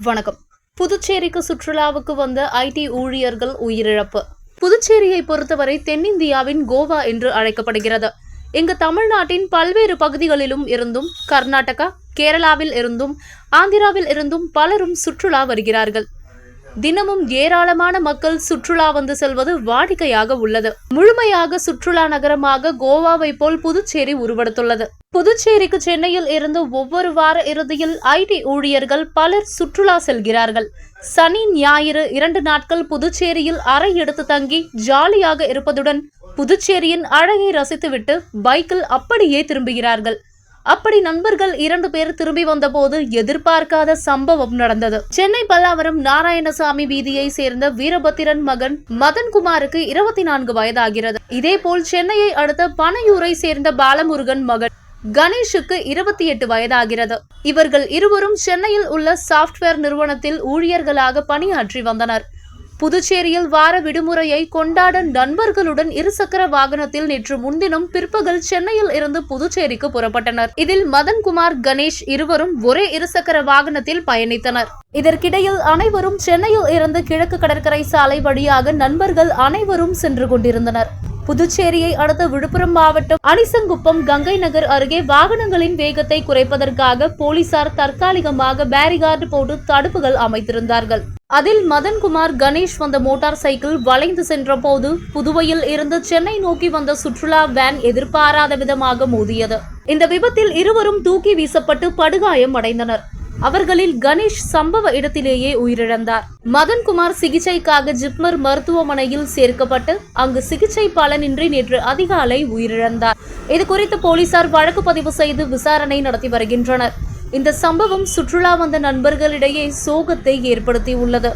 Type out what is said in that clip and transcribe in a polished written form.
வணக்கம். புதுச்சேரிக்கு சுற்றுலாவுக்கு வந்த ஐடி ஊழியர்கள் உயிரிழப்பு. புதுச்சேரியை பொறுத்தவரை தென்னிந்தியாவின் கோவா என்று அழைக்கப்படுகிறது. இங்கு தமிழ்நாட்டின் பல்வேறு பகுதிகளிலும் இருந்தும், கர்நாடகா, கேரளாவில் இருந்தும், ஆந்திராவில் இருந்தும் பலரும் சுற்றுலா வருகிறார்கள். தினமும் ஏராளமான மக்கள் சுற்றுலா வந்து செல்வது வாடிக்கையாக உள்ளது. முழுமையாக சுற்றுலா நகரமாக கோவாவை போல் புதுச்சேரி உருவெடுத்துள்ளது. புதுச்சேரிக்கு சென்னையில் இருந்து ஒவ்வொரு வார இறுதியில் ஐடி ஊழியர்கள் பலர் சுற்றுலா செல்கிறார்கள். சனி, ஞாயிறு 2 நாட்கள் புதுச்சேரியில் அறை எடுத்து தங்கி ஜாலியாக இருப்பதுடன் புதுச்சேரியின் அழகை ரசித்துவிட்டு பைக்கில் அப்படியே திரும்புகிறார்கள். அப்படி நண்பர்கள் 2 பேர் திரும்பி வந்தபோது எதிர்பார்க்காத சம்பவம் நடந்தது. சென்னை பல்லாவரம் நாராயணசாமி வீதியை சேர்ந்த வீரபத்திரன் மகன் மதன்குமாருக்கு 24 வயதாகிறது. இதேபோல் சென்னையை அடுத்த பனையூரை சேர்ந்த பாலமுருகன் மகன் கணேஷுக்கு 28 வயதாகிறது. இவர்கள் இருவரும் சென்னையில் உள்ள சாப்ட்வேர் நிறுவனத்தில் ஊழியர்களாக பணியாற்றி வந்தனர். புதுச்சேரியில் வார விடுமுறையை கொண்டாட நண்பர்களுடன் இருசக்கர வாகனத்தில் நேற்று முன்தினம் பிற்பகல் சென்னையில் இருந்து புதுச்சேரிக்கு புறப்பட்டனர். இதில் மதன்குமார், கணேஷ் இருவரும் ஒரே இருசக்கர வாகனத்தில் பயணித்தனர். இதற்கிடையில் அனைவரும் சென்னையில் இருந்து கிழக்கு கடற்கரை சாலை வழியாக நண்பர்கள் அனைவரும் சென்று கொண்டிருந்தனர். புதுச்சேரியை அடுத்த விழுப்புரம் மாவட்டம் அணிசங்குப்பம் கங்கை நகர் அருகே வாகனங்களின் வேகத்தை குறைப்பதற்காக போலீசார் தற்காலிகமாக பேரிகார்டு போட்டு தடுப்புகள் அமைத்திருந்தார்கள். அதில் மதன்குமார், கணேஷ் வந்த மோட்டார் சைக்கிள் வளைந்து சென்ற போது புதுவையில் இருந்து சென்னை நோக்கி வந்த சுற்றுலா வேன் எதிர்பாராத விதமாக மோதியது. இந்த விபத்தில் இருவரும் தூக்கி வீசப்பட்டு படுகாயம் அடைந்தனர். அவர்களில் கணேஷ் சம்பவ இடத்திலேயே உயிரிழந்தார். மதன்குமார் சிகிச்சைக்காக ஜிப்மர் மருத்துவமனையில் சேர்க்கப்பட்டு அங்கு சிகிச்சை பலனின்றி நேற்று அதிகாலை உயிரிழந்தார். இதுகுறித்து போலீசார் வழக்கு பதிவு செய்து விசாரணை நடத்தி வருகின்றனர். இந்த சம்பவம் சுற்றுலா வந்த நண்பர்களிடையே சோகத்தை ஏற்படுத்தியுள்ளது.